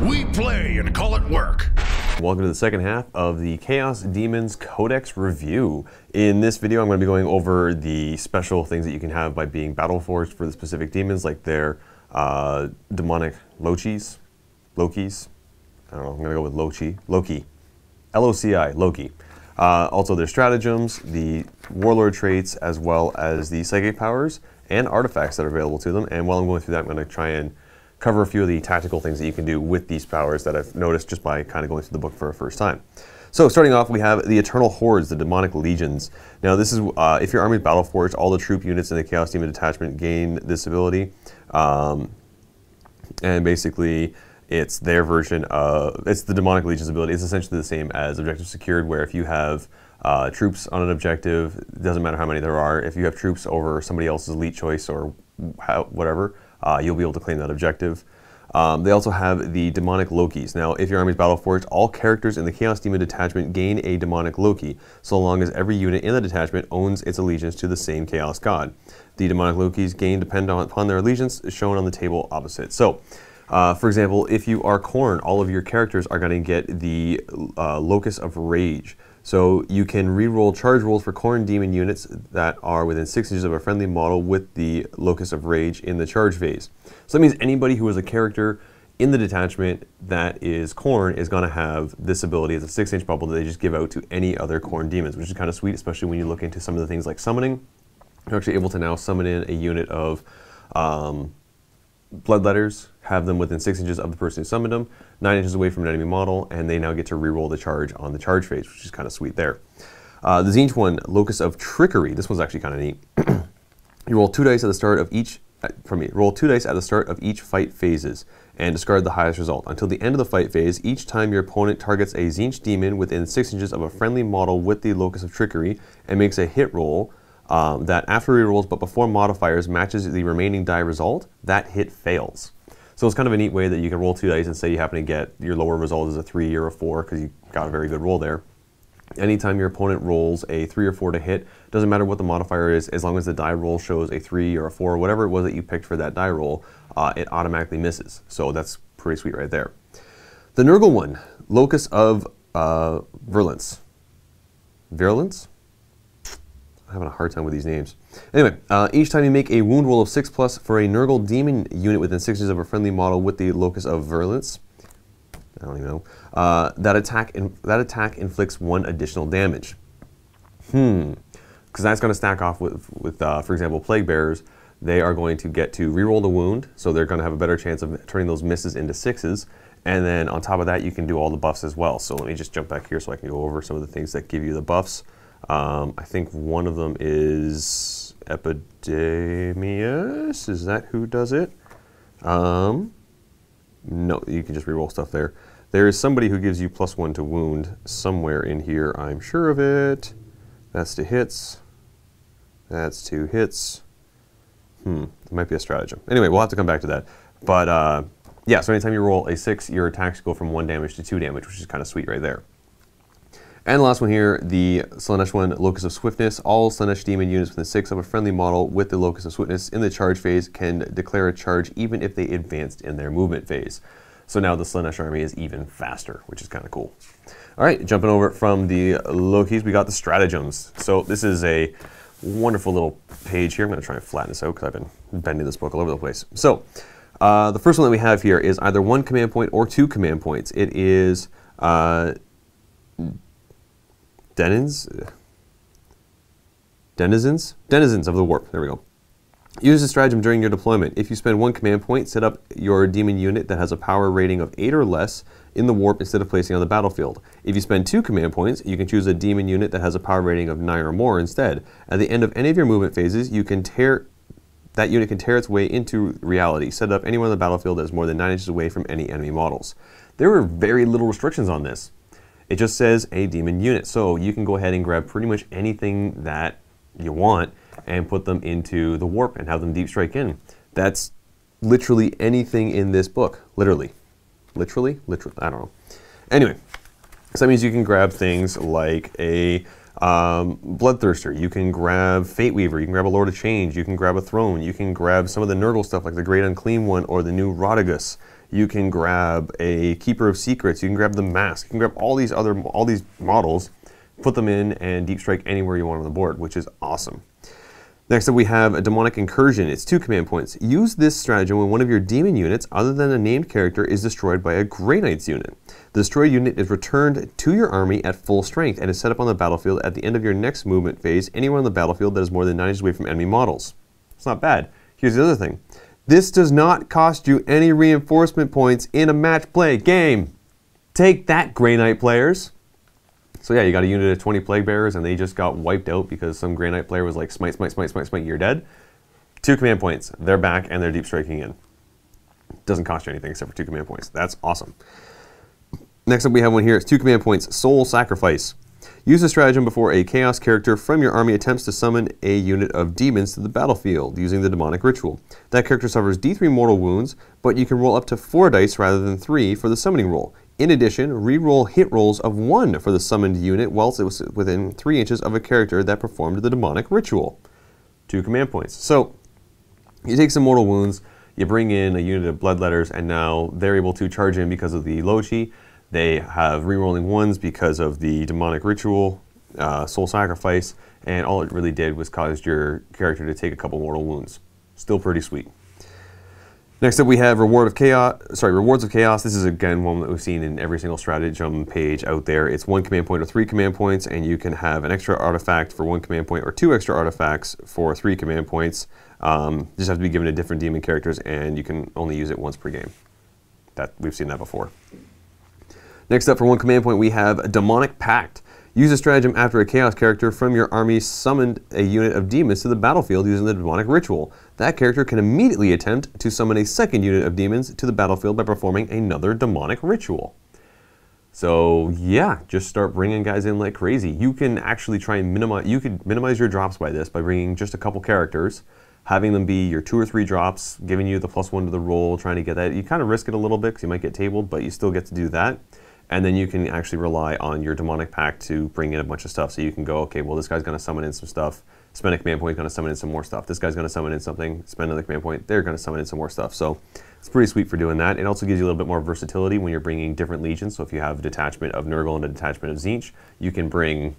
We play and call it work. Welcome to the second half of the Chaos Demons Codex review. In this video, I'm going to be going over the special things that you can have by being battle forged for the specific demons, like their demonic Lokis. I don't know, I'm going to go with Loki. L-O-C-I, Loki. Also their stratagems, the warlord traits, as well as the psychic powers and artifacts that are available to them. And while I'm going through that, I'm going to try and cover a few of the tactical things that you can do with these powers that I've noticed just by kind of going through the book for a first time. So starting off, we have the Eternal Hordes, the demonic legions. Now this is, if your army is battle forged, all the troop units in the Chaos Demon detachment gain this ability. And basically, it's their version of, it's the demonic legions ability. It's essentially the same as objective secured, where if you have troops on an objective, it doesn't matter how many there are, if you have troops over somebody else's elite choice or whatever, you'll be able to claim that objective. They also have the demonic Lokis. Now, if your army is battle forged, all characters in the Chaos Demon detachment gain a demonic Loki, so long as every unit in the detachment owns its allegiance to the same Chaos God. The demonic Lokis gain depend upon their allegiance, shown on the table opposite. So, for example, if you are Khorne, all of your characters are going to get the Locus of Rage. So you can re-roll charge rolls for Khorne demon units that are within 6 inches of a friendly model with the Locus of Rage in the charge phase. So that means anybody who is a character in the detachment that is Khorne is going to have this ability as a 6-inch bubble that they just give out to any other Khorne demons, which is kind of sweet, especially when you look into some of the things like summoning. You're actually able to now summon in a unit of bloodletters, have them within 6 inches of the person who summoned them, 9 inches away from an enemy model, and they now get to reroll the charge on the charge phase, which is kind of sweet there. The Tzeentch one, Locus of Trickery. This one's actually kind of neat. You roll 2 dice at the start of each. Roll 2 dice at the start of each fight phases, and discard the highest result. Until the end of the fight phase, each time your opponent targets a Tzeentch demon within 6 inches of a friendly model with the Locus of Trickery, and makes a hit roll. That after rerolls but before modifiers matches the remaining die result, that hit fails. So it's kind of a neat way that you can roll 2 dice and say you happen to get your lower result is a 3 or a 4 because you got a very good roll there. Anytime your opponent rolls a 3 or 4 to hit, doesn't matter what the modifier is, as long as the die roll shows a 3 or a 4 or whatever it was that you picked for that die roll, it automatically misses. So that's pretty sweet right there. The Nurgle one, Locus of Virulence. Virulence? I'm having a hard time with these names. Anyway, each time you make a wound roll of 6+ for a Nurgle demon unit within 6 inches of a friendly model with the Locus of Virulence, I don't even know, that attack inflicts 1 additional damage. Because that's going to stack off with for example, Plague Bearers. They are going to get to reroll the wound, so they're going to have a better chance of turning those misses into 6s. And then on top of that, you can do all the buffs as well. So let me just jump back here so I can go over some of the things that give you the buffs. I think one of them is Epidemius. Is that who does it? No, you can just reroll stuff there. There is somebody who gives you +1 to wound somewhere in here. I'm sure of it. That's to hits. That's to hits. It might be a stratagem. Anyway, we'll have to come back to that. But yeah, so anytime you roll a 6, your attacks go from 1 damage to 2 damage, which is kind of sweet right there. And the last one here, the Slaanesh one, Locus of Swiftness. All Slaanesh demon units within 6 of a friendly model with the Locus of Swiftness in the charge phase can declare a charge even if they advanced in their movement phase. So now the Slaanesh army is even faster, which is kind of cool. All right, jumping over from the Lokis, we got the Stratagems. So this is a wonderful little page here. I'm going to try and flatten this out because I've been bending this book all over the place. So the first one that we have here is either 1 command point or 2 command points. It is Denizens of the Warp. There we go. Use the stratagem during your deployment. If you spend 1 command point, set up your demon unit that has a power rating of 8 or less in the Warp instead of placing on the battlefield. If you spend 2 command points, you can choose a demon unit that has a power rating of 9 or more instead. At the end of any of your movement phases, that unit can tear its way into reality. Set up anyone on the battlefield that is more than 9 inches away from any enemy models. There are very little restrictions on this. It just says a demon unit, so you can go ahead and grab pretty much anything that you want and put them into the Warp and have them deep strike in. That's literally anything in this book. Literally, I don't know. Anyway, so that means you can grab things like a Bloodthirster, you can grab Fate Weaver, you can grab a Lord of Change, you can grab a Throne, you can grab some of the Nurgle stuff like the Great Unclean One or the new Rotigus. You can grab a Keeper of Secrets. You can grab the Mask. You can grab all these models, put them in, and deep strike anywhere you want on the board, which is awesome. Next up we have a Demonic Incursion. It's 2 command points. Use this stratagem when one of your demon units, other than a named character, is destroyed by a Grey Knight's unit. The destroyed unit is returned to your army at full strength and is set up on the battlefield at the end of your next movement phase, anywhere on the battlefield that is more than 9 inches away from enemy models. It's not bad. Here's the other thing. This does not cost you any reinforcement points in a match play game. Take that, Grey Knight players. So yeah, you got a unit of 20 Plague Bearers and they just got wiped out because some Grey Knight player was like, smite, smite, smite, smite, smite, you're dead. 2 command points. They're back and they're deep striking in. Doesn't cost you anything except for 2 command points. That's awesome. Next up we have one here. It's 2 command points. Soul Sacrifice. Use a stratagem before a Chaos character from your army attempts to summon a unit of demons to the battlefield using the demonic ritual. That character suffers D3 mortal wounds, but you can roll up to 4 dice rather than 3 for the summoning roll. In addition, re-roll hit rolls of 1 for the summoned unit whilst it was within 3 inches of a character that performed the demonic ritual. 2 command points. So, you take some mortal wounds, you bring in a unit of bloodletters, and now they're able to charge in because of the Lochi. They have re-rolling 1s because of the demonic ritual, soul sacrifice, and all it really did was cause your character to take a couple mortal wounds. Still pretty sweet. Next up we have Rewards of Chaos. This is again one that we've seen in every single stratagem page out there. It's 1 command point or 3 command points, and you can have an extra artifact for 1 command point or 2 extra artifacts for 3 command points. Just have to be given to different demon characters, and you can only use it once per game. We've seen that before. Next up for 1 command point we have a Demonic Pact. Use a stratagem after a Chaos character from your army summoned a unit of demons to the battlefield using the demonic ritual. That character can immediately attempt to summon a second unit of demons to the battlefield by performing another demonic ritual. So yeah, just start bringing guys in like crazy. You can actually try and minimize your drops by this by bringing just a couple characters, having them be your 2 or 3 drops, giving you the +1 to the roll, trying to get that. You kind of risk it a little bit because you might get tabled, but you still get to do that. And then you can actually rely on your Demonic Pact to bring in a bunch of stuff. So you can go, okay, well, this guy's going to summon in some stuff, spend a command point, going to summon in some more stuff. This guy's going to summon in something, spend another command point, they're going to summon in some more stuff. So it's pretty sweet for doing that. It also gives you a little bit more versatility when you're bringing different legions. So if you have a detachment of Nurgle and a detachment of Tzeentch, you can bring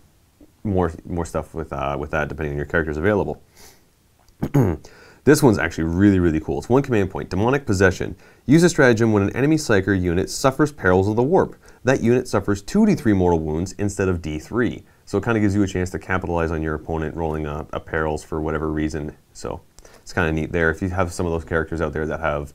more stuff with that depending on your characters available. This one's actually really, really cool. It's 1 command point, Demonic Possession. Use a stratagem when an enemy Psyker unit suffers perils of the warp. That unit suffers 2d3 mortal wounds instead of d3. So it kind of gives you a chance to capitalize on your opponent rolling a perils for whatever reason. So it's kind of neat there. If you have some of those characters out there that have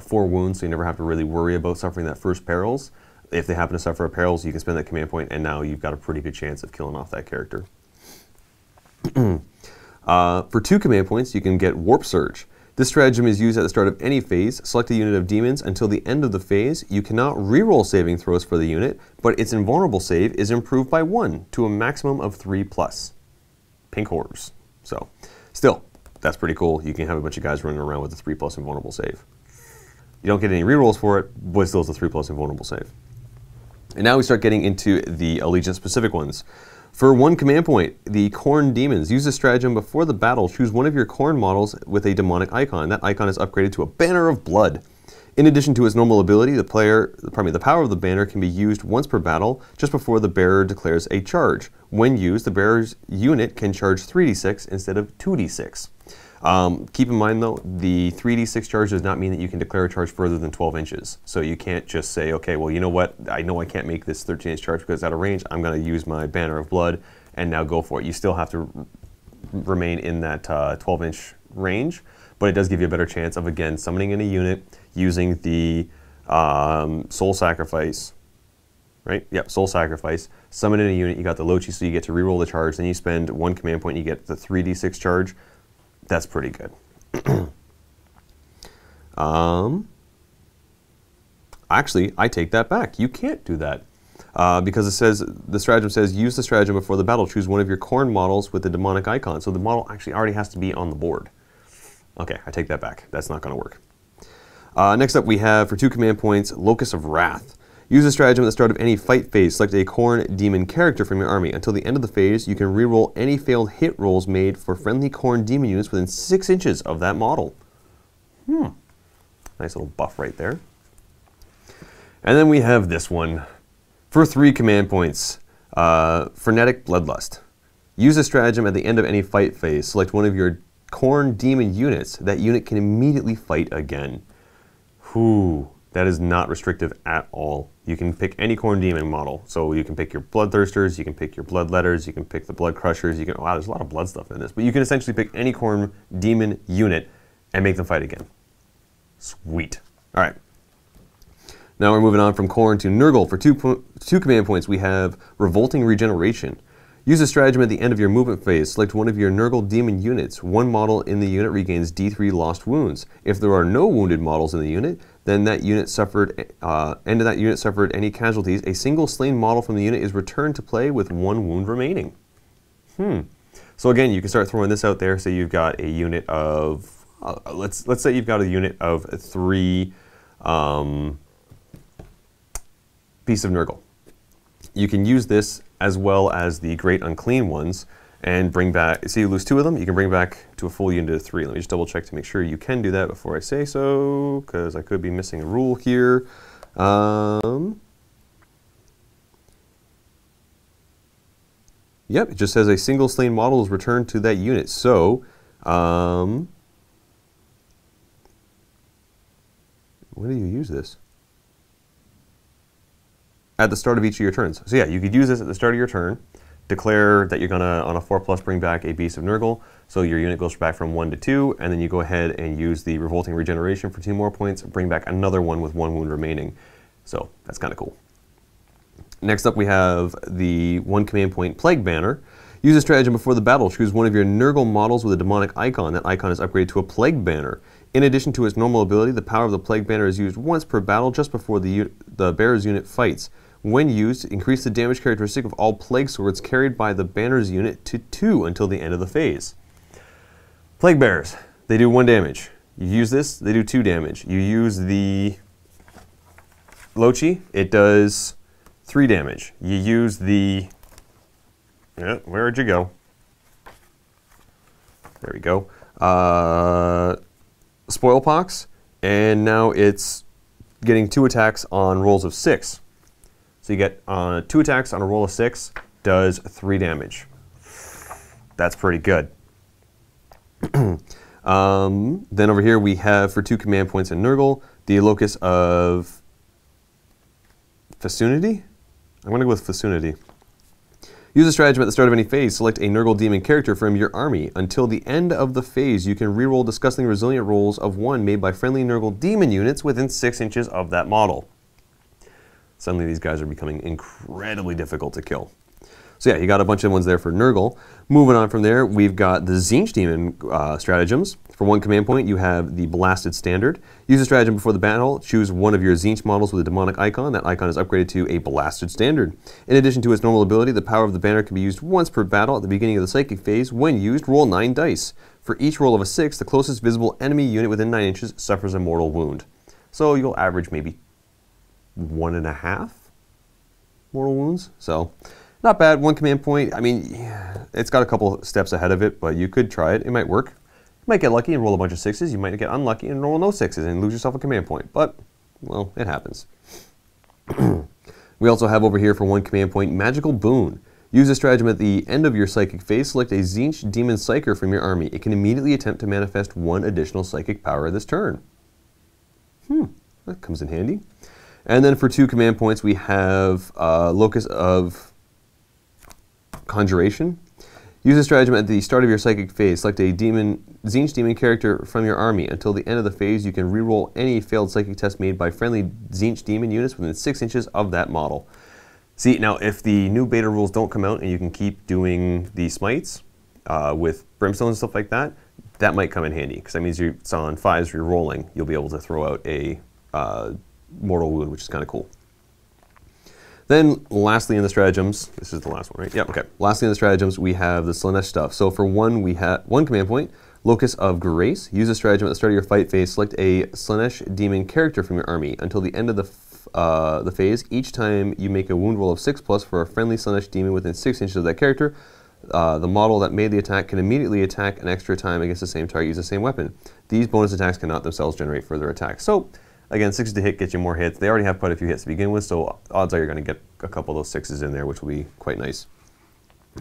4 wounds, so you never have to really worry about suffering that first perils. If they happen to suffer a perils, you can spend that command point, and now you've got a pretty good chance of killing off that character. For 2 command points, you can get Warp Surge. This stratagem is used at the start of any phase. Select a unit of demons until the end of the phase. You cannot reroll saving throws for the unit, but its invulnerable save is improved by 1 to a maximum of 3+. Pink horrors. So, still, that's pretty cool. You can have a bunch of guys running around with a 3+ invulnerable save. You don't get any rerolls for it, but still it's a 3+ invulnerable save. And now we start getting into the Allegiance-specific ones. For 1 command point, the Khorne Demons. Use a stratagem before the battle. Choose one of your Khorne models with a demonic icon. That icon is upgraded to a Banner of Blood. In addition to its normal ability, the power of the banner can be used once per battle, just before the bearer declares a charge. When used, the bearer's unit can charge 3d6 instead of 2d6. Keep in mind though, the 3d6 charge does not mean that you can declare a charge further than 12 inches. So you can't just say, okay, well, you know what, I know I can't make this 13-inch charge because it's out of range. I'm going to use my Banner of Blood and now go for it. You still have to remain in that 12-inch range, but it does give you a better chance of, again, summoning in a unit using the Soul Sacrifice. Right? Yep, Soul Sacrifice. Summon in a unit, you got the Lochi, so you get to reroll the charge, then you spend 1 command point, you get the 3d6 charge. That's pretty good. Actually, I take that back. You can't do that. Because it says, the stratagem says, use the stratagem before the battle. Choose one of your Khorne models with the demonic icon. So the model actually already has to be on the board. Okay, I take that back. That's not going to work. Next up we have, for 2 command points, Locus of Wrath. Use a stratagem at the start of any fight phase. Select a Khorne demon character from your army. Until the end of the phase, you can reroll any failed hit rolls made for friendly Khorne demon units within 6 inches of that model. Nice little buff right there. And then we have this one. For 3 command points, Frenetic Bloodlust. Use a stratagem at the end of any fight phase. Select one of your Khorne demon units. That unit can immediately fight again. Whew, that is not restrictive at all. You can pick any Khorne demon model. So you can pick your Bloodthirsters, you can pick your Bloodletters, you can pick the Blood Crushers. You can, wow, there's a lot of blood stuff in this. But you can essentially pick any Khorne demon unit and make them fight again. Sweet. All right. Now we're moving on from Khorne to Nurgle. For 2 command points, we have Revolting Regeneration. Use a stratagem at the end of your movement phase. Select one of your Nurgle demon units. One model in the unit regains D3 lost wounds. If there are no wounded models in the unit, then that unit suffered any casualties. A single slain model from the unit is returned to play with 1 wound remaining. So again, you can start throwing this out there. Say you've got a unit of, let's say you've got a unit of 3 Beasts of Nurgle. You can use this as well as the Great Unclean ones and bring back, see you lose 2 of them, you can bring back to a full unit of 3. Let me just double check to make sure you can do that before I say so, because I could be missing a rule here. Yep, it just says a single slain model is returned to that unit. So, when do you use this? At the start of each of your turns. So yeah, you could use this at the start of your turn, declare that you're gonna, on a 4+, bring back a Beast of Nurgle, so your unit goes back from 1 to 2, and then you go ahead and use the Revolting Regeneration for 2 more points, bring back another one with 1 wound remaining. So that's kind of cool. Next up we have the 1 command point Plague Banner. Use a stratagem before the battle. Choose one of your Nurgle models with a demonic icon. That icon is upgraded to a Plague Banner. In addition to its normal ability, the power of the Plague Banner is used once per battle just before the bearer's unit fights. When used, increase the damage characteristic of all Plague Swords carried by the Banner's unit to 2 until the end of the phase. Plague Bearers, they do 1 damage. You use this, they do 2 damage. You use the Lochi, it does 3 damage. You use the... Yeah, where'd you go? There we go. Spoilpox, and now it's getting 2 attacks on rolls of 6. So you get 2 attacks on a roll of 6, does 3 damage. That's pretty good. Then over here we have, for 2 command points in Nurgle, the Locus of Fesunity? I'm going to go with Fesunity. Use a stratagem at the start of any phase. Select a Nurgle demon character from your army. Until the end of the phase, you can reroll disgusting resilient rolls of 1 made by friendly Nurgle demon units within 6 inches of that model. Suddenly these guys are becoming incredibly difficult to kill. So yeah, you got a bunch of ones there for Nurgle. Moving on from there, we've got the Tzeentch Demon stratagems. For 1 command point, you have the Blasted Standard. Use a stratagem before the battle. Choose one of your Tzeentch models with a demonic icon. That icon is upgraded to a Blasted Standard. In addition to its normal ability, the power of the banner can be used once per battle at the beginning of the Psychic phase. When used, roll 9 dice. For each roll of a 6, the closest visible enemy unit within 9 inches suffers a mortal wound. So you'll average maybe 1.5 mortal wounds. So not bad. 1 command point. I mean, yeah, it's got a couple steps ahead of it, but you could try it. It might work. You might get lucky and roll a bunch of 6s. You might get unlucky and roll no 6s and lose yourself a command point. But, well, it happens. We also have over here for 1 command point, Magical Boon. Use a stratagem at the end of your Psychic phase. Select a Tzeentch Demon Psyker from your army. It can immediately attempt to manifest 1 additional psychic power this turn. That comes in handy. And then for 2 command points, we have Locus of Conjuration. Use a stratagem at the start of your Psychic phase. Select a Tzeentch Demon character from your army. Until the end of the phase, you can reroll any failed Psychic test made by friendly Tzeentch Demon units within 6 inches of that model. See, now if the new beta rules don't come out and you can keep doing the smites with Brimstone and stuff like that, that might come in handy, because that means it's on 5s, you're rolling, you'll be able to throw out a mortal wound, which is kind of cool. Then, lastly in the stratagems, this is the last one, right? Yeah, okay. Lastly in the stratagems, we have the Slaanesh stuff. So for 1, we have 1 command point, Locus of Grace. Use a stratagem at the start of your fight phase. Select a Slaanesh demon character from your army. Until the end of the phase, each time you make a wound roll of 6+ for a friendly Slaanesh demon within 6 inches of that character, the model that made the attack can immediately attack an extra time against the same target, use the same weapon. These bonus attacks cannot themselves generate further attacks. So, Again, 6 to hit gets you more hits. They already have quite a few hits to begin with, so odds are you're going to get a couple of those 6s in there, which will be quite nice.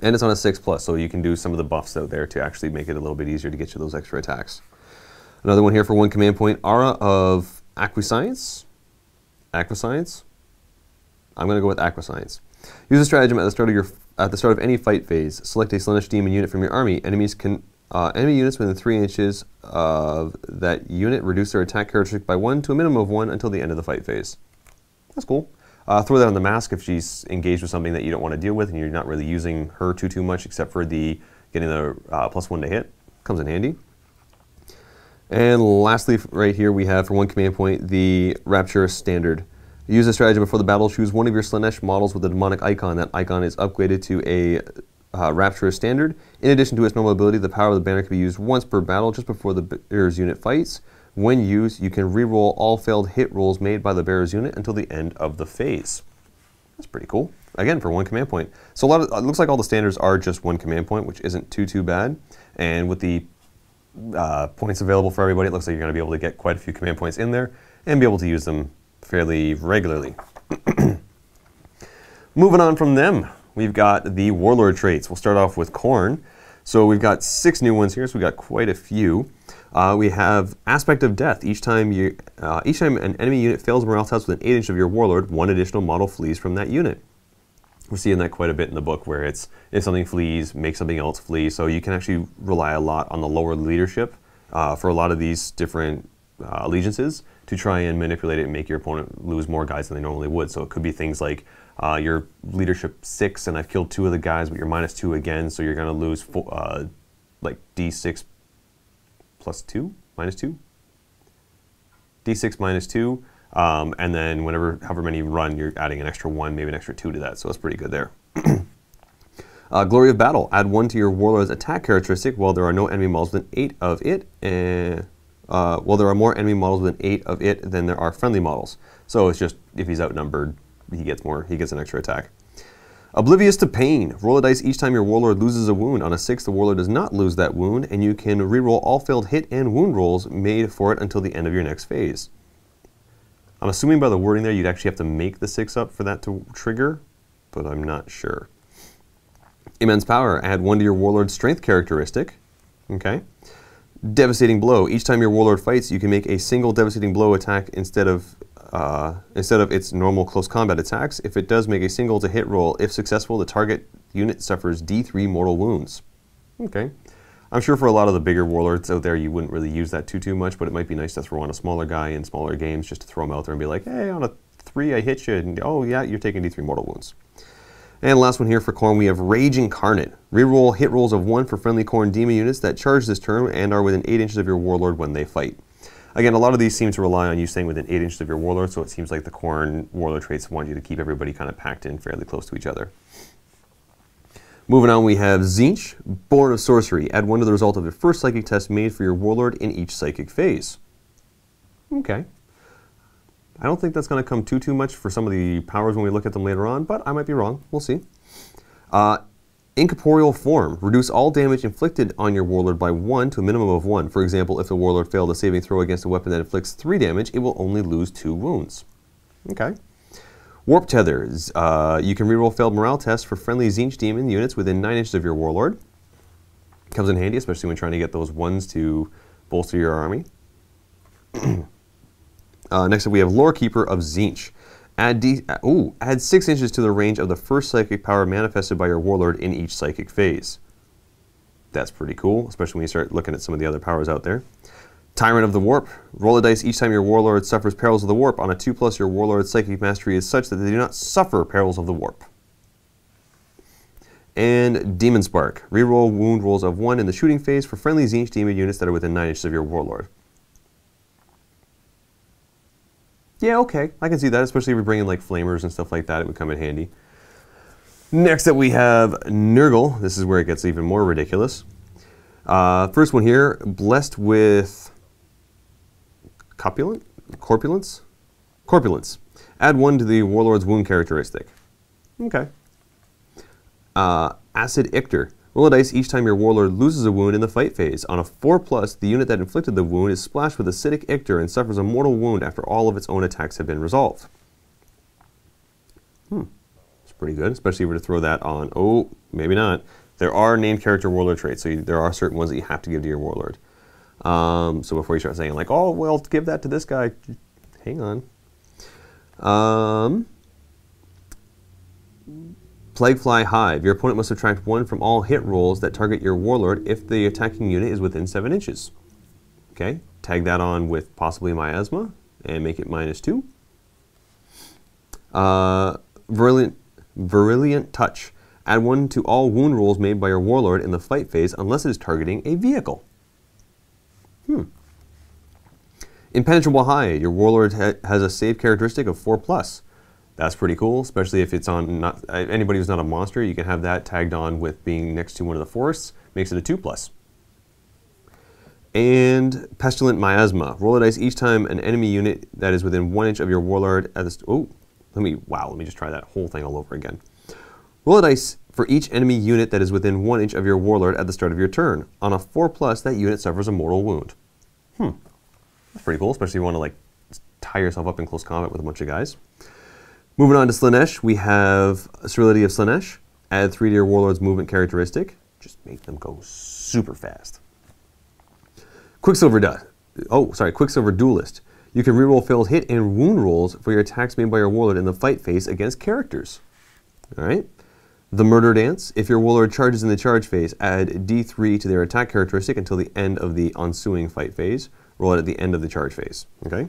And it's on a 6+, so you can do some of the buffs out there to actually make it a little bit easier to get you those extra attacks. Another one here for 1 command point, Aura of Acquiscience. Acquiscience? I'm going to go with Acquiscience. Use a stratagem at the start of any fight phase. Select a Slaanesh demon unit from your army. Enemy units within 3 inches of that unit reduce their attack characteristic by 1 to a minimum of 1 until the end of the fight phase. That's cool. Throw that on the mask if she's engaged with something that you don't want to deal with and you're not really using her too much except for getting the +1 to hit. Comes in handy. And lastly, right here we have for 1 command point the Rapture Standard. Use a stratagem before the battle. Choose one of your Slaanesh models with a demonic icon. That icon is upgraded to a Rapture Standard. In addition to its normal ability, the power of the banner can be used once per battle just before the bearer's unit fights. When used, you can reroll all failed hit rolls made by the bearer's unit until the end of the phase. That's pretty cool. Again, for 1 command point. So it looks like all the standards are just 1 command point, which isn't too bad. And with the points available for everybody, it looks like you're going to be able to get quite a few command points in there and be able to use them fairly regularly. Moving on from them, we've got the Warlord traits. We'll start off with Khorne. So we've got 6 new ones here, so we've got quite a few. We have Aspect of Death. Each time an enemy unit fails a morale test within 8 inches of your Warlord, 1 additional model flees from that unit. We're seeing that quite a bit in the book where it's if something flees, make something else flee. So you can actually rely a lot on the lower leadership for a lot of these different allegiances to try and manipulate it and make your opponent lose more guys than they normally would. So it could be things like your leadership 6 and I've killed 2 of the guys, but you're -2 again, so you're going to lose like D6 +2? -2? D6 -2. And then however many you run, you're adding an extra 1, maybe an extra 2 to that. So that's pretty good there. Glory of Battle. Add 1 to your Warlord's attack characteristic while there are no enemy models within 8 of it. Well, there are more enemy models within 8 of it than there are friendly models. So it's just if he's outnumbered, he gets an extra attack. Oblivious to Pain. Roll a dice each time your Warlord loses a wound. On a 6, the Warlord does not lose that wound, and you can reroll all failed hit and wound rolls made for it until the end of your next phase. I'm assuming by the wording there you'd actually have to make the 6 up for that to trigger, but I'm not sure. Immense Power. Add 1 to your Warlord's strength characteristic. Okay. Devastating Blow. Each time your Warlord fights, you can make a single Devastating Blow attack instead of its normal close combat attacks. If it does make a single to hit roll, if successful, the target unit suffers D3 mortal wounds. Okay. I'm sure for a lot of the bigger Warlords out there, you wouldn't really use that too much, but it might be nice to throw on a smaller guy in smaller games just to throw him out there and be like, hey, on a 3 I hit you, and oh yeah, you're taking D3 mortal wounds. And last one here for Khorne, we have Rage Incarnate. Reroll hit rolls of 1 for friendly Khorne demon units that charge this turn and are within 8 inches of your Warlord when they fight. Again, a lot of these seem to rely on you staying within 8 inches of your Warlord, so it seems like the Khorne Warlord traits want you to keep everybody kind of packed in fairly close to each other. Moving on, we have Tzeentch, Born of Sorcery. Add 1 to the result of the first psychic test made for your Warlord in each psychic phase. Okay. I don't think that's going to come too much for some of the powers when we look at them later on, but I might be wrong. We'll see. Incorporeal Form. Reduce all damage inflicted on your Warlord by 1 to a minimum of 1. For example, if the Warlord failed a saving throw against a weapon that inflicts 3 damage, it will only lose 2 wounds. Okay. Warp Tether. You can reroll failed morale tests for friendly Tzeentch demon units within 9 inches of your Warlord. Comes in handy, especially when trying to get those ones to bolster your army. Next up, we have Lorekeeper of Tzeentch. Add 6 inches to the range of the first psychic power manifested by your Warlord in each psychic phase. That's pretty cool, especially when you start looking at some of the other powers out there. Tyrant of the Warp. Roll a dice each time your Warlord suffers perils of the Warp. On a 2+, your Warlord's psychic mastery is such that they do not suffer perils of the Warp. And Demon Spark. Reroll wound rolls of 1 in the shooting phase for friendly Tzeentch demon units that are within 9 inches of your Warlord. Yeah, okay, I can see that, especially if you're bringing like flamers and stuff like that, it would come in handy. Next up we have Nurgle. This is where it gets even more ridiculous. First one here, Blessed with Corpulence? Corpulence. Add 1 to the Warlord's wound characteristic. Okay. Acid Ictor. Roll a dice each time your Warlord loses a wound in the fight phase. On a 4+, the unit that inflicted the wound is splashed with acidic icter and suffers a mortal wound after all of its own attacks have been resolved. It's pretty good, especially if we were to throw that on. Oh, maybe not. There are named character Warlord traits, so there are certain ones that you have to give to your Warlord. So before you start saying like, oh, well, give that to this guy, hang on. Plaguefly Hive. Your opponent must subtract 1 from all hit rolls that target your Warlord if the attacking unit is within 7 inches. Okay, tag that on with possibly Miasma and make it -2. Virulent Touch. Add 1 to all wound rolls made by your Warlord in the fight phase unless it is targeting a vehicle. Impenetrable Hide. Your Warlord has a save characteristic of 4+. That's pretty cool, especially if it's on anybody who's not a monster. You can have that tagged on with being next to one of the forests. Makes it a 2+. And Pestilent Miasma. Roll a dice each time an enemy unit that is within 1 inch of your Warlord at the... Oh, let me just try that whole thing all over again. Roll a dice for each enemy unit that is within 1 inch of your Warlord at the start of your turn. On a 4+, that unit suffers a mortal wound. That's pretty cool, especially if you want to like tie yourself up in close combat with a bunch of guys. Moving on to Slaanesh, we have Sterility of Slaanesh. Add 3 to your Warlord's movement characteristic. Just make them go super fast. Quicksilver Duelist. You can reroll failed hit and wound rolls for your attacks made by your Warlord in the fight phase against characters. Alright. The Murder Dance. If your Warlord charges in the charge phase, add D3 to their attack characteristic until the end of the ensuing fight phase. Roll it at the end of the charge phase. Okay.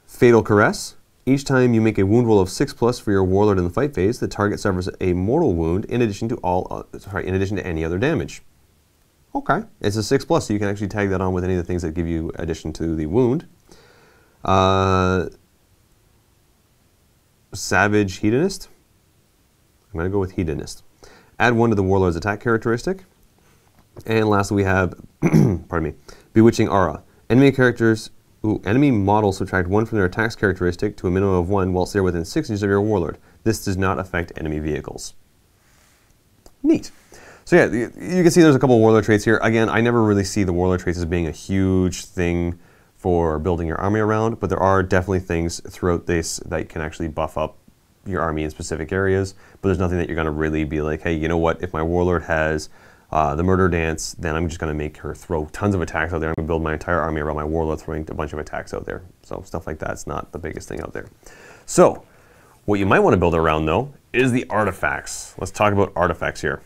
Fatal Caress. Each time you make a wound roll of 6+ for your Warlord in the fight phase, the target suffers a mortal wound in addition to any other damage. Okay, it's a 6+, so you can actually tag that on with any of the things that give you addition to the wound. Savage Hedonist. I'm going to go with Hedonist. Add 1 to the Warlord's attack characteristic. And lastly, we have pardon me, Bewitching Aura. Enemy models subtract 1 from their attacks characteristic to a minimum of 1 whilst they're within 6 inches of your Warlord. This does not affect enemy vehicles. Neat. So yeah, you can see there's a couple of Warlord traits here. Again, I never really see the Warlord traits as being a huge thing for building your army around, but there are definitely things throughout this that can actually buff up your army in specific areas, but there's nothing that you're going to really be like, hey, you know what, if my Warlord has the Murder Dance, then I'm just going to make her throw tons of attacks out there. I'm going to build my entire army around my Warlord throwing a bunch of attacks out there. So stuff like that's not the biggest thing out there. So what you might want to build around, though, is the artifacts. Let's talk about artifacts here.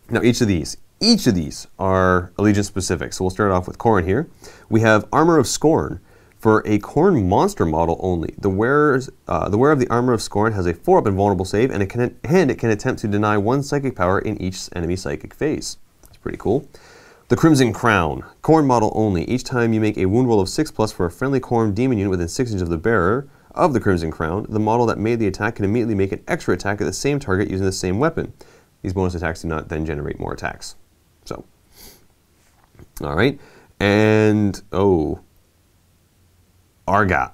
Now, each of these are allegiance specific. So we'll start off with Khorne here. We have Armor of Scorn. For a Khorne monster model only, the wearer of the Armor of Scorn has a 4-up invulnerable save, and it can attempt to deny 1 psychic power in each enemy psychic phase. That's pretty cool. The Crimson Crown. Khorne model only. Each time you make a wound roll of 6+ for a friendly Khorne demon unit within 6 inches of the bearer of the Crimson Crown, the model that made the attack can immediately make an extra attack at the same target using the same weapon. These bonus attacks do not then generate more attacks. So, alright. And, Argath?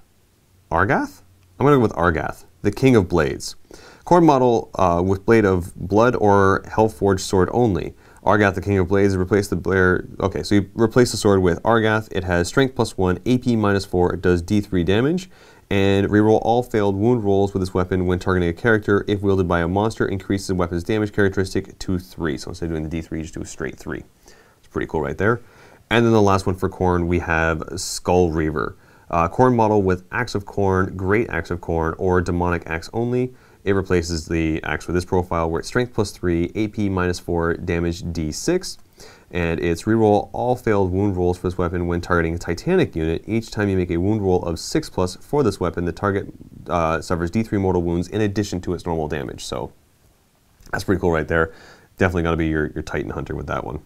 I'm going to go with Argath, the King of Blades. Khorne model with Blade of Blood or Hellforged sword only. Argath, the King of Blades, replace the Blair. Okay, so you replace the sword with Argath. It has Strength +1, AP -4. It does D3 damage, and reroll all failed wound rolls with this weapon when targeting a character. If wielded by a monster, increases the weapon's damage characteristic to 3. So instead of doing the D3, you just do a straight 3. It's pretty cool right there. And then the last one for Khorne, we have Skull Reaver. Khorne model with Axe of Khorne, Great Axe of Khorne, or Demonic Axe only. It replaces the axe with this profile where it's Strength +3, AP -4, damage D6, and it's reroll all failed wound rolls for this weapon when targeting a Titanic unit. Each time you make a wound roll of 6+ for this weapon, the target suffers D3 mortal wounds in addition to its normal damage. So that's pretty cool right there. Definitely got to be your Titan Hunter with that one.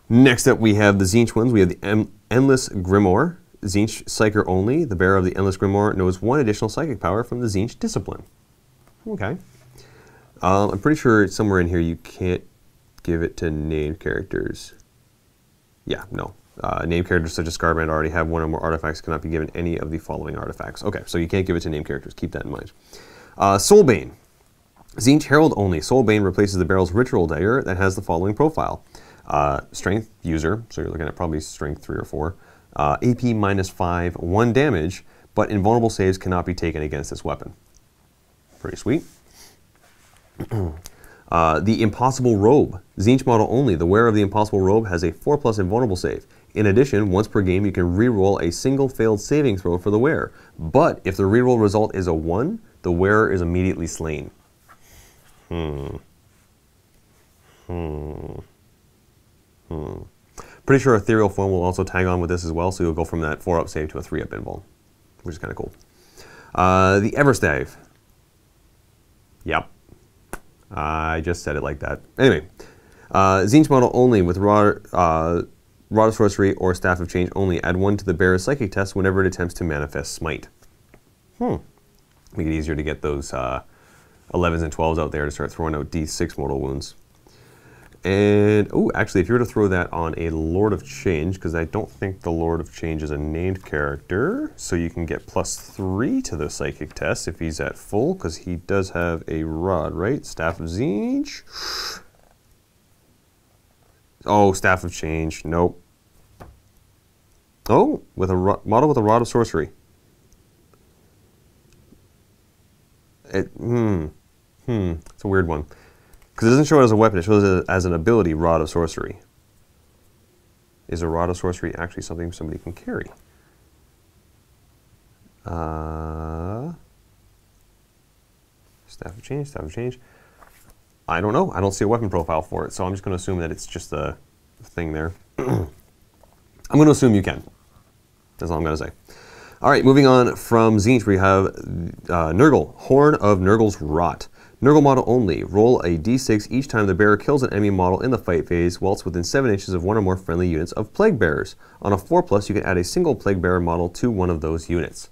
Next up, we have the Tzeentch ones. We have the Endless Grimoire. Tzeentch Psyker only. The bearer of the Endless Grimoire knows 1 additional psychic power from the Tzeentch discipline. Okay. I'm pretty sure somewhere in here you can't give it to named characters. Yeah, no. Named characters such as Scarbrand already have 1 or more artifacts, cannot be given any of the following artifacts. Okay, so you can't give it to named characters. Keep that in mind. Soulbane. Tzeentch Herald only. Soulbane replaces the barrel's ritual dagger that has the following profile. Strength user, so you're looking at probably strength 3 or 4. AP -5, 1 damage, but invulnerable saves cannot be taken against this weapon. Pretty sweet. The Impossible Robe. Tzeentch model only. The wearer of the Impossible Robe has a 4+ invulnerable save. In addition, once per game you can reroll a single failed saving throw for the wearer. But if the reroll result is a 1, the wearer is immediately slain. Pretty sure Ethereal Foam will also tag on with this as well, so you'll go from that 4-up save to a 3-up invul, which is kind of cool. The Everstave. Yep. I just said it like that. Anyway, Tzeentch model only with Rod of Sorcery or Staff of Change only. Add 1 to the bearer's psychic test whenever it attempts to manifest Smite. Make it easier to get those 11s and 12s out there to start throwing out D6 mortal wounds. And, oh, actually, if you were to throw that on a Lord of Change, because I don't think the Lord of Change is a named character, so you can get +3 to the psychic test if he's at full, because he does have a rod, right? Staff of Tzeentch. Oh, Staff of Change. Nope. Oh, with a model with a Rod of Sorcery. It's a weird one. Because it doesn't show it as a weapon, it shows it as an ability, Rod of Sorcery. Is a Rod of Sorcery actually something somebody can carry? Staff of Change, Staff of Change. I don't know. I don't see a weapon profile for it, so I'm just going to assume that it's just a thing there. I'm going to assume you can. That's all I'm going to say. All right, moving on from Tzeentch, we have Nurgle, Horn of Nurgle's Rot. Nurgle model only. Roll a d6 each time the bearer kills an enemy model in the fight phase whilst within 7 inches of 1 or more friendly units of Plague Bearers. On a 4+, you can add a single Plague Bearer model to one of those units.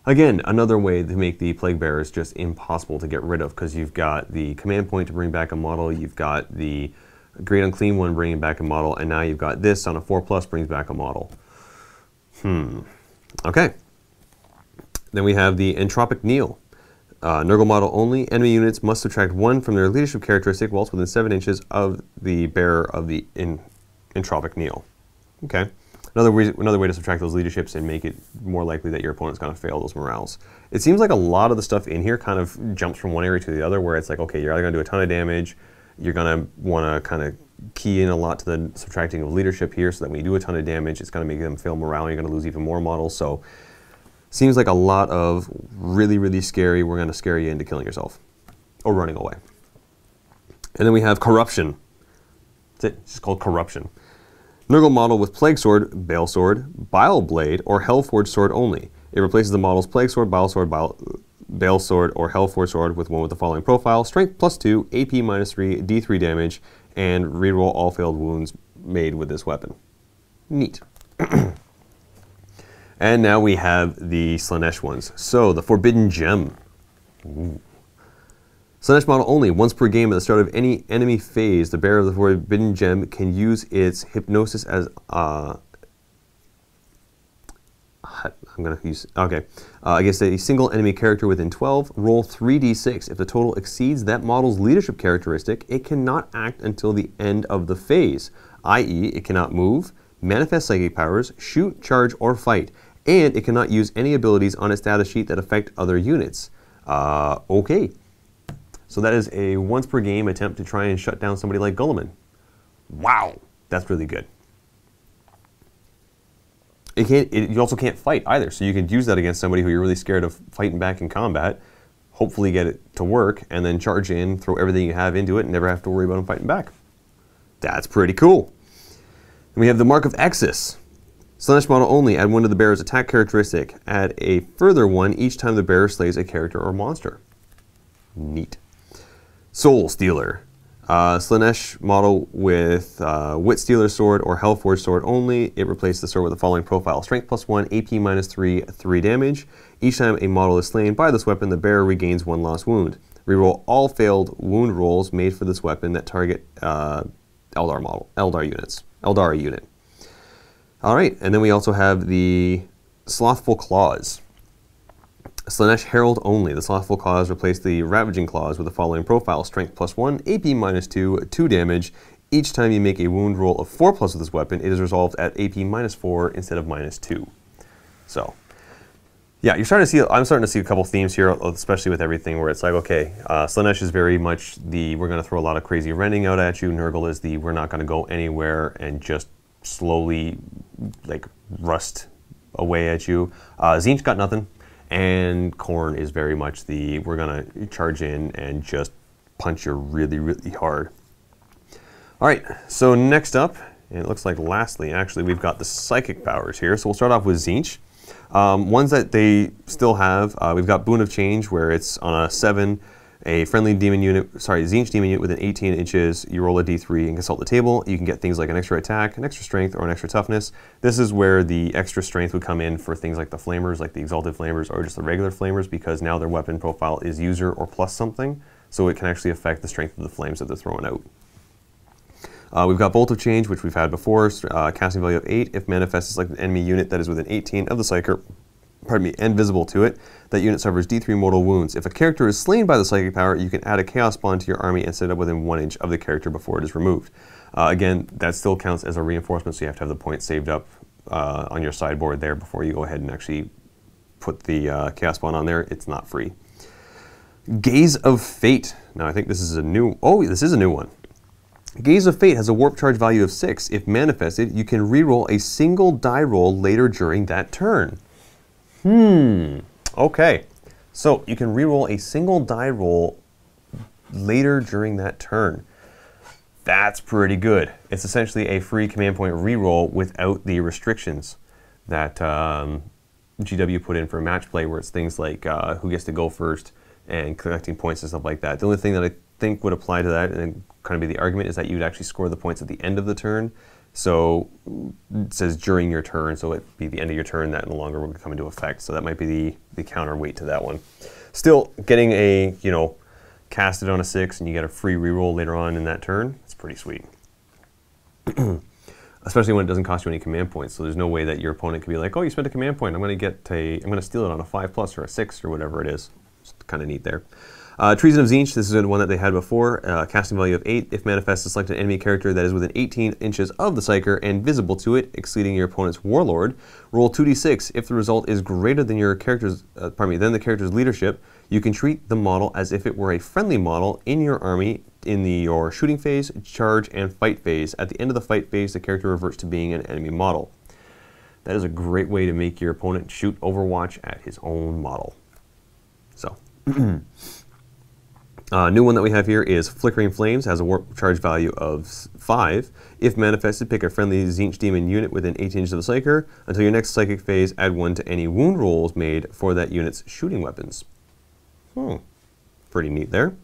Again, another way to make the Plague Bearers just impossible to get rid of, because you've got the command point to bring back a model, you've got the Great Unclean One bringing back a model, and now you've got this on a 4+ brings back a model. Okay. Then we have the Entropic Kneel. Nurgle model only. Enemy units must subtract 1 from their leadership characteristic whilst within 7 inches of the bearer of the Entropic Kneel. Okay. Another way to subtract those leaderships and make it more likely that your opponent's going to fail those morales. It seems like a lot of the stuff in here kind of jumps from one area to the other, where it's like, okay, you're either going to do a ton of damage, you're going to want to kind of key in a lot to the subtracting of leadership here, so that when you do a ton of damage, it's going to make them fail morale, and you're going to lose even more models. So seems like a lot of really, really scary, we're going to scare you into killing yourself or running away. And then we have Corruption. That's it. It's just called Corruption. Nurgle model with Plague Sword, Bale Sword, Bile Blade, or Hellforged Sword only. It replaces the model's Plague Sword, Bile Sword, Bale Sword, or Hellforged Sword with one with the following profile: Strength +2, AP -3, D3 damage, and reroll all failed wounds made with this weapon. Neat. And now we have the Slaanesh ones. So, the Forbidden Gem. Ooh. Slaanesh model only. Once per game at the start of any enemy phase, the bearer of the Forbidden Gem can use its Hypnosis as... against a single enemy character within 12, roll 3d6. If the total exceeds that model's leadership characteristic, it cannot act until the end of the phase, i.e. it cannot move, manifest psychic powers, shoot, charge, or fight, and it cannot use any abilities on its data sheet that affect other units. Okay. So that is a once per game attempt to try and shut down somebody like Gulliman. Wow, that's really good. You also can't fight either, so you can use that against somebody who you're really scared of fighting back in combat, hopefully get it to work, and then charge in, throw everything you have into it, and never have to worry about them fighting back. That's pretty cool. And we have the Mark of Exus. Slaanesh model only. Add 1 to the bearer's attack characteristic. Add a further 1 each time the bearer slays a character or monster. Neat. Soul Stealer. Slaanesh model with Wit Stealer Sword or Hellforged Sword only. It replaces the sword with the following profile: Strength +1, AP -3, 3 damage. Each time a model is slain by this weapon, the bearer regains 1 lost wound. Reroll all failed wound rolls made for this weapon that target Eldar unit. All right, and then we also have the Slothful Claws. Slaanesh Herald only. The Slothful Claws replace the Ravaging Claws with the following profile. Strength +1, AP -2, 2 damage. Each time you make a wound roll of 4+ with this weapon, it is resolved at AP -4 instead of -2. So, yeah, I'm starting to see a couple themes here, especially with everything where it's like, okay, Slaanesh is very much the, we're going to throw a lot of crazy rending out at you. Nurgle is the, we're not going to go anywhere and just slowly, like, rust away at you. Tzeentch got nothing. And Khorne is very much the, we're going to charge in and just punch you really, really hard. All right, so next up, and it looks like lastly, actually, we've got the psychic powers here. So we'll start off with Tzeentch. Ones that they still have, we've got Boon of Change, where it's on a 7, a friendly demon unit, sorry, Tzeentch demon unit within 18 inches, you roll a d3 and consult the table. You can get things like an extra attack, an extra strength, or an extra toughness. This is where the extra strength would come in for things like the flamers, like the exalted flamers, or just the regular flamers, because now their weapon profile is user or plus something, so it can actually affect the strength of the flames that they're throwing out. We've got Bolt of Change, which we've had before, casting value of 8. If manifests like an enemy unit that is within 18 of the Psyker, pardon me, and visible to it, that unit suffers D3 mortal wounds. If a character is slain by the psychic power, you can add a chaos bond to your army and set it up within 1 inch of the character before it is removed. Again, that still counts as a reinforcement, so you have to have the points saved up on your sideboard there before you go ahead and actually put the chaos bond on there. It's not free. Gaze of Fate. Now I think this is a new, oh, this is a new one. Gaze of Fate has a warp charge value of 6. If manifested, you can reroll a single die roll later during that turn. Okay. So you can reroll a single die roll later during that turn. That's pretty good. It's essentially a free command point reroll without the restrictions that GW put in for match play, where it's things like who gets to go first and collecting points and stuff like that. The only thing that I think would apply to that and kind of be the argument is that you'd actually score the points at the end of the turn. So it says during your turn, so it'd be the end of your turn that no longer would come into effect. So that might be the counterweight to that one. Still, getting a, you know, cast it on a 6 and you get a free reroll later on in that turn, it's pretty sweet. Especially when it doesn't cost you any command points. So there's no way that your opponent could be like, oh, you spent a command point, I'm going to steal it on a 5+ or a 6 or whatever it is. It's kind of neat there. Treason of Tzeentch, this is the one that they had before. Casting value of 8. If manifests, select an enemy character that is within 18 inches of the Psyker and visible to it, exceeding your opponent's Warlord. Roll 2d6. If the result is greater than your character's, than the character's leadership, you can treat the model as if it were a friendly model in your army in your shooting phase, charge, and fight phase. At the end of the fight phase, the character reverts to being an enemy model. That is a great way to make your opponent shoot Overwatch at his own model. So. New one that we have here is Flickering Flames, has a warp charge value of 5. If manifested, pick a friendly Tzeentch demon unit within 18 inches of the Psyker. Until your next psychic phase, add 1 to any wound rolls made for that unit's shooting weapons. Pretty neat there.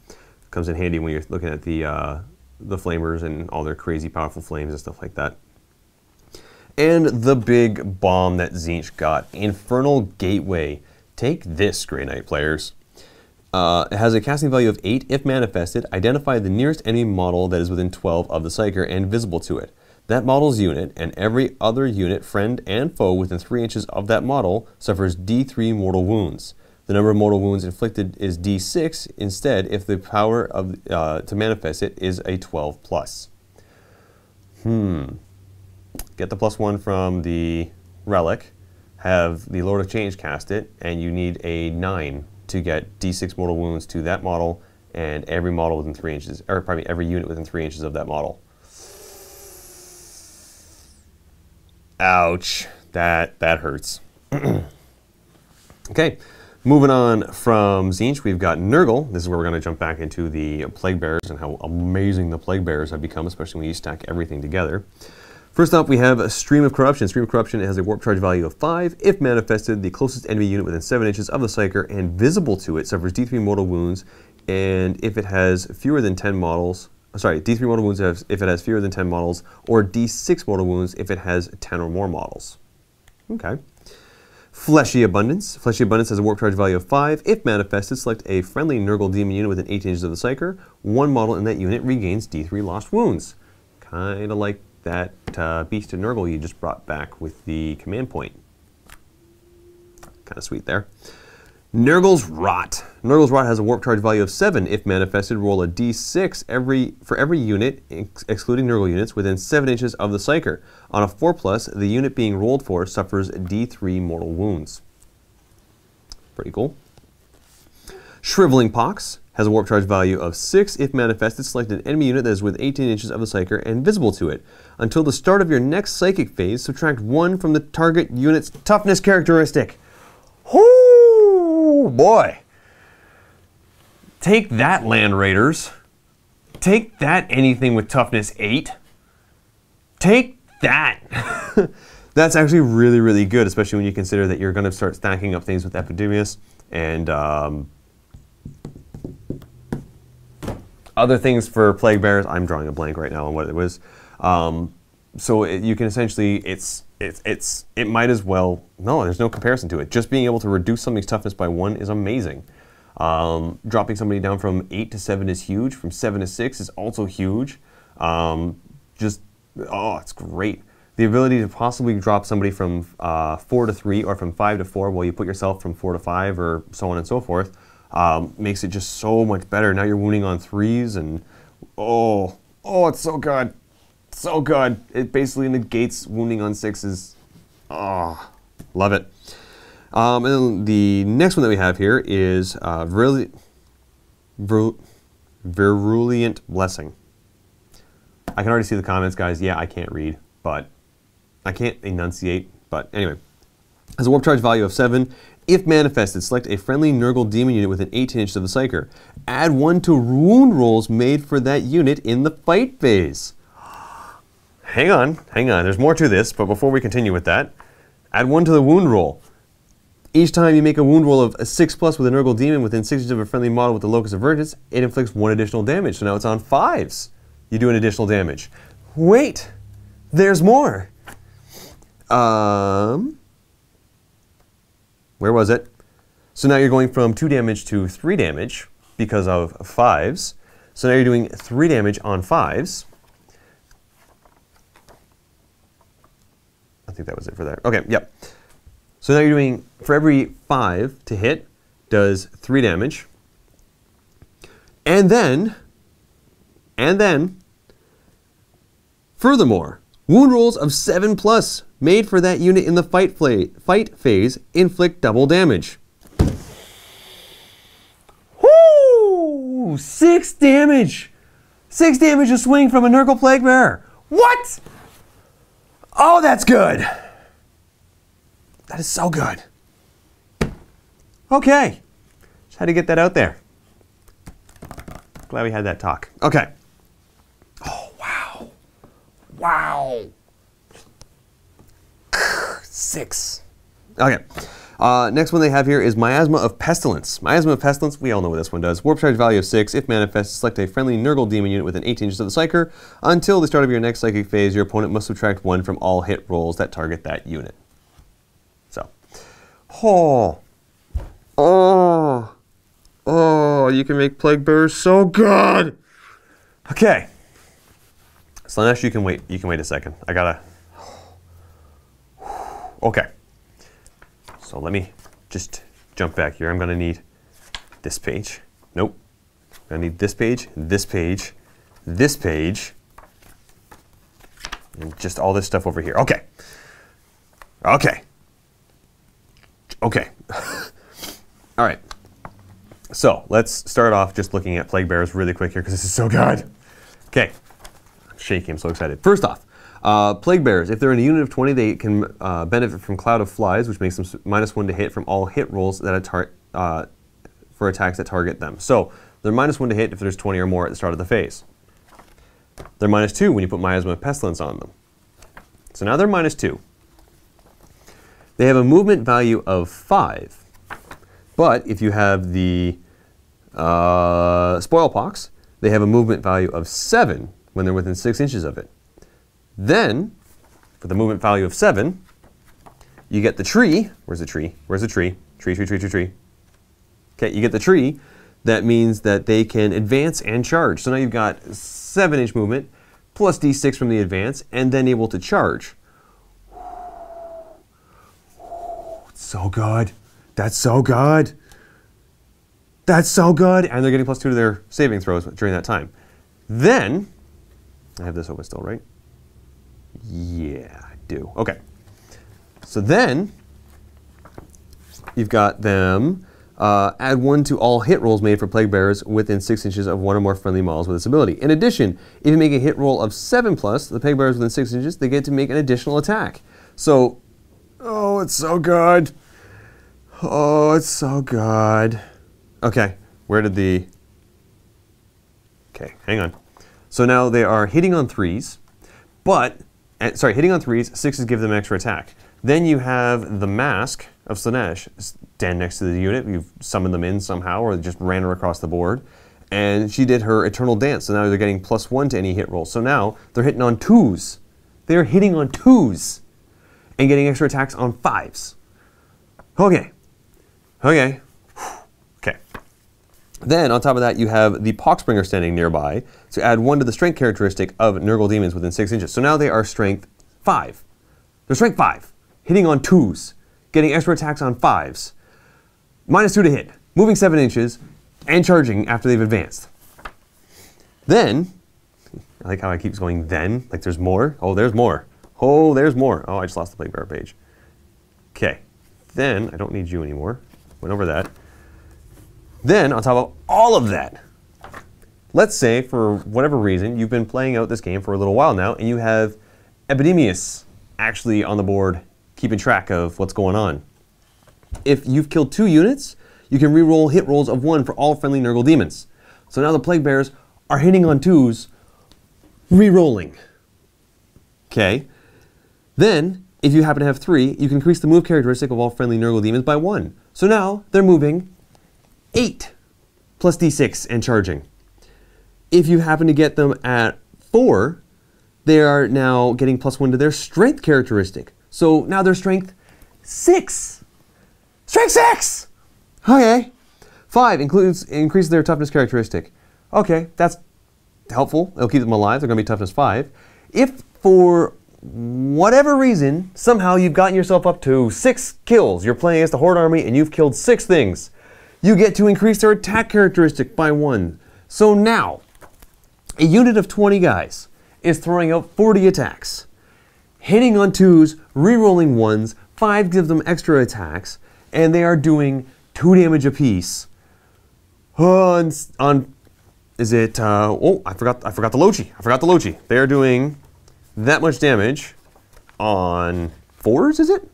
Comes in handy when you're looking at the flamers and all their crazy powerful flames and stuff like that. And the big bomb that Tzeentch got, Infernal Gateway. Take this, Grey Knight players. It has a casting value of 8. If manifested, identify the nearest enemy model that is within 12 of the Psyker and visible to it. That model's unit and every other unit, friend and foe, within 3 inches of that model suffers D3 mortal wounds. The number of mortal wounds inflicted is D6 instead if the power of to manifest it is a 12+. Get the +1 from the relic, have the Lord of Change cast it, and you need a 9 to get D6 mortal wounds to that model and every model within 3 inches, or pardon me, every unit within 3 inches of that model. Ouch, that hurts. Okay, moving on from Tzeentch, we've got Nurgle. This is where we're going to jump back into the Plague Bearers and how amazing the Plague Bearers have become, especially when you stack everything together. First up, we have a Stream of Corruption. Stream of Corruption has a warp charge value of 5. If manifested, the closest enemy unit within 7 inches of the Psyker and visible to it suffers D3 mortal wounds, and if it has fewer than 10 models, D3 mortal wounds if it has fewer than 10 models, or D6 mortal wounds if it has 10 or more models. Okay. Fleshy Abundance. Fleshy Abundance has a warp charge value of 5. If manifested, select a friendly Nurgle demon unit within 18 inches of the Psyker. One model in that unit regains D3 lost wounds. Kind of like that Beast of Nurgle you just brought back with the command point. Kind of sweet there. Nurgle's Rot. Nurgle's Rot has a warp charge value of 7. If manifested, roll a d6 for every unit, excluding Nurgle units, within 7 inches of the Psyker. On a 4+, the unit being rolled for suffers d3 mortal wounds. Pretty cool. Shriveling Pox has a warp charge value of 6. If manifested, select an enemy unit that is within 18 inches of the Psyker and visible to it. Until the start of your next Psychic phase, subtract 1 from the target unit's toughness characteristic. Whoo, boy. Take that, Land Raiders. Take that, anything with toughness 8. Take that. That's actually really, really good, especially when you consider that you're going to start stacking up things with Epidemius and other things for Plague Bearers. I'm drawing a blank right now on what it was. So you can essentially, it might as well, no, there's no comparison to it. Just being able to reduce something's toughness by 1 is amazing. Dropping somebody down from 8 to 7 is huge. From 7 to 6 is also huge. Oh, it's great. The ability to possibly drop somebody from 4 to 3 or from 5 to 4 while you put yourself from 4 to 5 or so on and so forth makes it just so much better. Now you're wounding on 3s and oh, it's so good. So good. It basically negates wounding on 6s. Oh, love it. And then the next one that we have here is Virulent Blessing. I can already see the comments, guys. Yeah, I can't read, but I can't enunciate. But anyway, has a warp charge value of 7. If manifested, select a friendly Nurgle demon unit within 18 inches of the Psyker. Add 1 to wound rolls made for that unit in the fight phase. Hang on. There's more to this, but before we continue with that, add 1 to the wound roll. Each time you make a wound roll of a 6+ with a Nurgle demon within 6 inches of a friendly model with the Locus of Vengeance, it inflicts 1 additional damage. So now it's on 5s. You do an additional damage. Wait, there's more. Where was it? So now you're going from 2 damage to 3 damage because of 5s. So now you're doing 3 damage on 5s. I think that was it for there. Okay, yep. So now you're doing, for every 5 to hit, does 3 damage. And then, furthermore, wound rolls of 7+ made for that unit in the fight phase inflict double damage. Woo! 6 damage! 6 damage a swing from a Nurgle Plague Bearer. What? Oh, that's good. That is so good. Okay. Just had to get that out there. Glad we had that talk. Okay. Oh, wow. Wow. 6. Okay. Next one they have here is Miasma of Pestilence. Miasma of Pestilence, we all know what this one does. Warp charge value of 6. If manifested, select a friendly Nurgle demon unit within 18 inches of the Psyker. Until the start of your next Psychic phase, your opponent must subtract 1 from all hit rolls that target that unit. So. Oh, you can make Plague Bearers so good. Okay. Slanesh, you can wait. You can wait a second. I gotta. Okay. So let me just jump back here. I'm gonna need this page. Nope. I'm gonna need this page, this page, this page, and just all this stuff over here. Okay. Okay. Okay. All right. So let's start off just looking at Plague Bearers really quick here because this is so good. Okay. I'm shaking. I'm so excited. First off, Plague Bearers, if they're in a unit of 20, they can benefit from Cloud of Flies, which makes them -1 to hit from all hit rolls that for attacks that target them. So they're -1 to hit if there's 20 or more at the start of the phase. They're -2 when you put Miasma of Pestilence on them. So now they're -2. They have a movement value of 5. But if you have the Spoil Pox, they have a movement value of 7 when they're within 6 inches of it. Then, for the movement value of 7, you get the tree. Where's the tree? Where's the tree? Tree. Okay, you get the tree. That means that they can advance and charge. So now you've got 7-inch movement, plus D6 from the advance, and then able to charge. So good. That's so good. That's so good. And they're getting +2 to their saving throws during that time. Then, I have this open still, right? Yeah, I do. Okay. So then, you've got them add 1 to all hit rolls made for plague bearers within 6 inches of 1 or more friendly models with this ability. In addition, if you make a hit roll of 7+, the plague bearers within 6 inches, they get to make an additional attack. So, oh, it's so good. Oh, it's so good. Okay, where did the... Okay, hang on. So now they are hitting on 3s, but... Sorry, hitting on 3s, 6s give them extra attack. Then you have the Mask of Slaanesh stand next to the unit. You've summoned them in somehow, or just ran her across the board. And she did her Eternal Dance, so now they're getting +1 to any hit roll. So now they're hitting on 2s. They're hitting on 2s and getting extra attacks on 5s. Okay. Okay. Okay. Then, on top of that, you have the Poxbringer standing nearby to add 1 to the strength characteristic of Nurgle demons within 6 inches. So now they are strength 5. They're strength 5, hitting on 2s, getting extra attacks on 5s, -2 to hit, moving 7 inches, and charging after they've advanced. Then, I like how I keep going then, like there's more. Oh, there's more. Oh, there's more. Oh, I just lost the plague bearer page. Okay. Then, I don't need you anymore. Went over that. Then, on top of all of that, let's say, for whatever reason, you've been playing out this game for a little while now, and you have Epidemius actually on the board, keeping track of what's going on. If you've killed 2 units, you can re-roll hit rolls of 1 for all friendly Nurgle demons. So now the plague bearers are hitting on 2s, re-rolling. Okay. Then, if you happen to have 3, you can increase the move characteristic of all friendly Nurgle demons by 1. So now they're moving 8 plus d6 and charging. If you happen to get them at 4, they are now getting +1 to their strength characteristic. So now they're strength 6. Strength 6! Okay. 5 increases their toughness characteristic. Okay, that's helpful. It'll keep them alive. They're going to be toughness 5. If for whatever reason, somehow you've gotten yourself up to 6 kills, you're playing against the Horde army and you've killed 6 things, you get to increase their attack characteristic by 1. So now, a unit of 20 guys is throwing out 40 attacks, hitting on 2s, re-rolling 1s, 5 gives them extra attacks, and they are doing 2 damage apiece. Is it, oh, I forgot the Lochi. I forgot the Lochi. They are doing that much damage on 4s, is it?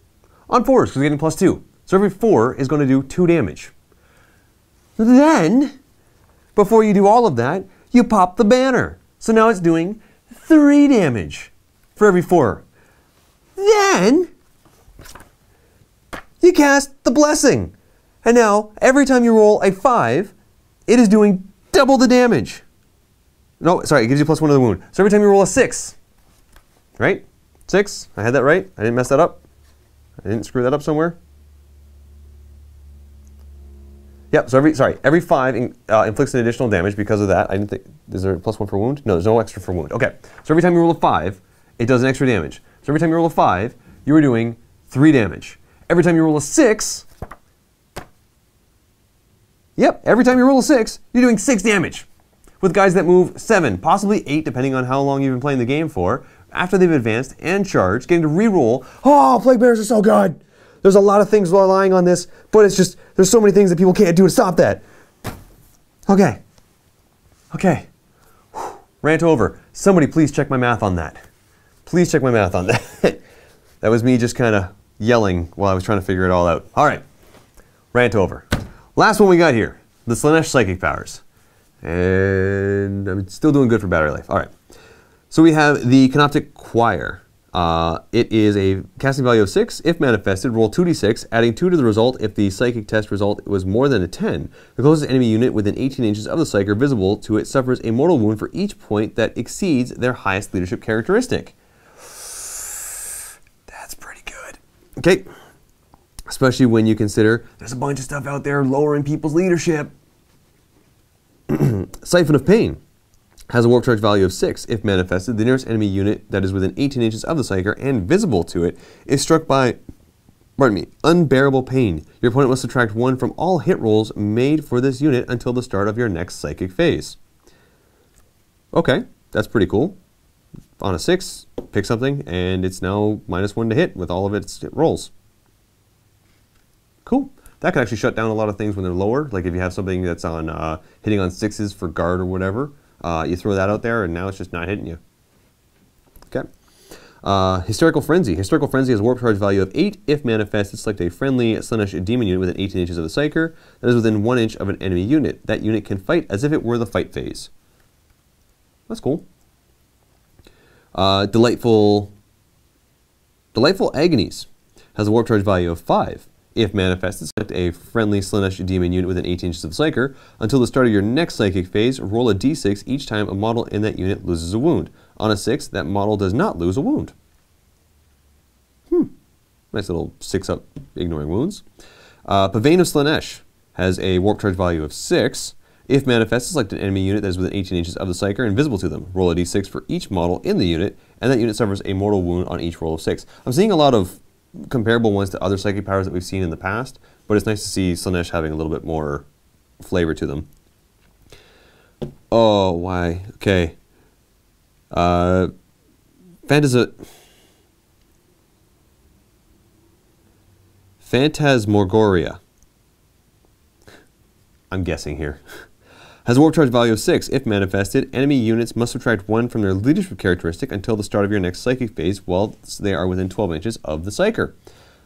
On 4s, because they're getting +2. So every 4 is going to do 2 damage. Then, before you do all of that, you pop the banner. So now it's doing 3 damage for every 4. Then, you cast the Blessing. And now, every time you roll a 5, it is doing double the damage. No, sorry, it gives you +1 to the wound. So every time you roll a 6, right? 6, I had that right? I didn't mess that up? I didn't screw that up somewhere? Yep, so every 5 inflicts an additional damage because of that. I didn't think, is there a +1 for wound? No, there's no extra for wound. Okay, so every time you roll a 5, it does an extra damage. So every time you roll a 5, you are doing 3 damage. Every time you roll a 6, yep, every time you roll a 6, you're doing 6 damage. With guys that move 7, possibly 8, depending on how long you've been playing the game for, after they've advanced and charged, getting to re-roll. Oh, Plague Bearers are so good! There's a lot of things relying on this, but it's just, there's so many things that people can't do to stop that. Okay. Okay. Whew. Rant over. Somebody please check my math on that. Please check my math on that. That was me just kind of yelling while I was trying to figure it all out. All right. Rant over. Last one we got here. The Slaanesh Psychic Powers. And I'm still doing good for battery life. All right. So we have the Canoptic Choir. It is a casting value of 6. If manifested, roll 2d6, adding 2 to the result if the psychic test result was more than a 10. The closest enemy unit within 18 inches of the psyker visible to it suffers a mortal wound for each point that exceeds their highest leadership characteristic. That's pretty good. Okay. Especially when you consider there's a bunch of stuff out there lowering people's leadership. Siphon of Pain has a warp charge value of 6. If manifested, the nearest enemy unit that is within 18 inches of the psyker and visible to it is struck by unbearable pain. Your opponent must subtract 1 from all hit rolls made for this unit until the start of your next psychic phase. Okay, that's pretty cool. On a 6, pick something, and it's now -1 to hit with all of its hit rolls. Cool. That can actually shut down a lot of things when they're lower. Like if you have something that's on hitting on 6s for guard or whatever, you throw that out there, and now it's just not hitting you. Okay. Hysterical Frenzy. Hysterical Frenzy has a warp charge value of 8. If manifested, select a friendly Slaanesh demon unit within 18 inches of the Psyker that is within 1 inch of an enemy unit. That unit can fight as if it were the fight phase. That's cool. Delightful Agonies has a warp charge value of 5. If manifested, select a friendly Slaanesh demon unit within 18 inches of Psyker. Until the start of your next psychic phase, roll a d6 each time a model in that unit loses a wound. On a 6, that model does not lose a wound. Nice little 6-up ignoring wounds. Pavane of Slaanesh has a warp charge value of 6. If manifested, select an enemy unit that is within 18 inches of the Psyker, invisible to them. Roll a d6 for each model in the unit, and that unit suffers a mortal wound on each roll of 6. I'm seeing a lot of comparable ones to other psychic powers that we've seen in the past, but it's nice to see Slaanesh having a little bit more flavor to them. Oh, why? Okay. Phantasmagoria. I'm guessing here. Has a warp charge value of 6. If manifested, enemy units must subtract 1 from their leadership characteristic until the start of your next psychic phase while they are within 12 inches of the Psyker.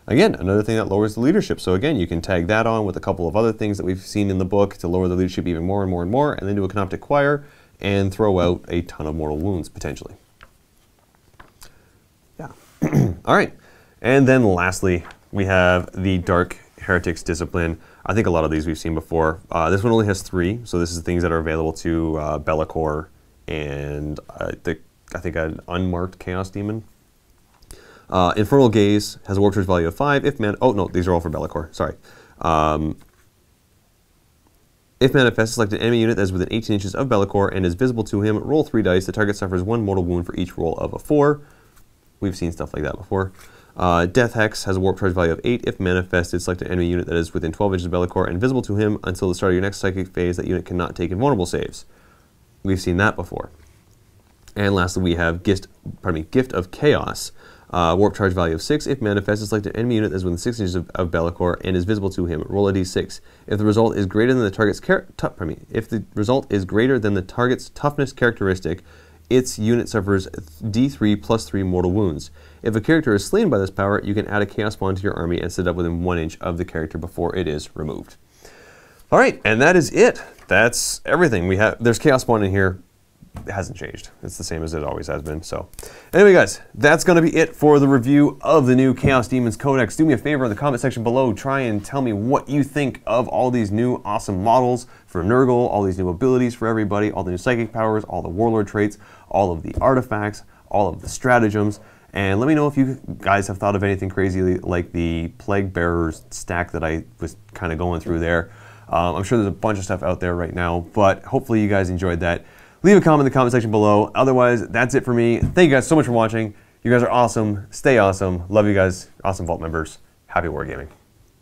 Again, another thing that lowers the leadership. So again, you can tag that on with a couple of other things that we've seen in the book to lower the leadership even more and more and more, and then do a Canoptic Choir and throw out a ton of mortal wounds, potentially. Yeah. All right. And then lastly, we have the Dark Heretics Discipline. I think a lot of these we've seen before. This one only has 3, so this is things that are available to Be'lakor and I think an unmarked Chaos Demon. Infernal Gaze has a warp charge value of 5. Oh no, these are all for Be'lakor. Sorry. If manifested, select an enemy unit that is within 18 inches of Be'lakor and is visible to him. Roll 3 dice. The target suffers 1 mortal wound for each roll of a 4. We've seen stuff like that before. Death Hex has a warp charge value of 8. If manifested, select an enemy unit that is within 12 inches of Be'lakor and visible to him until the start of your next psychic phase. That unit cannot take invulnerable saves. We've seen that before. And lastly, we have Gift of Chaos. Warp charge value of 6. If manifested, select an enemy unit that is within 6 inches of Be'lakor and is visible to him. Roll a d6. If the result is greater than the target's toughness characteristic, its unit suffers d3 plus 3 mortal wounds. If a character is slain by this power, you can add a Chaos Spawn to your army and set it up within 1 inch of the character before it is removed. All right, and that is it. That's everything. There's Chaos Spawn in here. It hasn't changed. It's the same as it always has been. So anyway, guys, that's going to be it for the review of the new Chaos Demons Codex. Do me a favor in the comment section below. Try and tell me what you think of all these new awesome models for Nurgle, all these new abilities for everybody, all the new psychic powers, all the Warlord traits, all of the artifacts, all of the stratagems. And let me know if you guys have thought of anything crazy like the Plague Bearers stack that I was kind of going through there. I'm sure there's a bunch of stuff out there right now, but hopefully you guys enjoyed that. Leave a comment in the comment section below. Otherwise, that's it for me. Thank you guys so much for watching. You guys are awesome. Stay awesome. Love you guys. Awesome Vault members. Happy wargaming.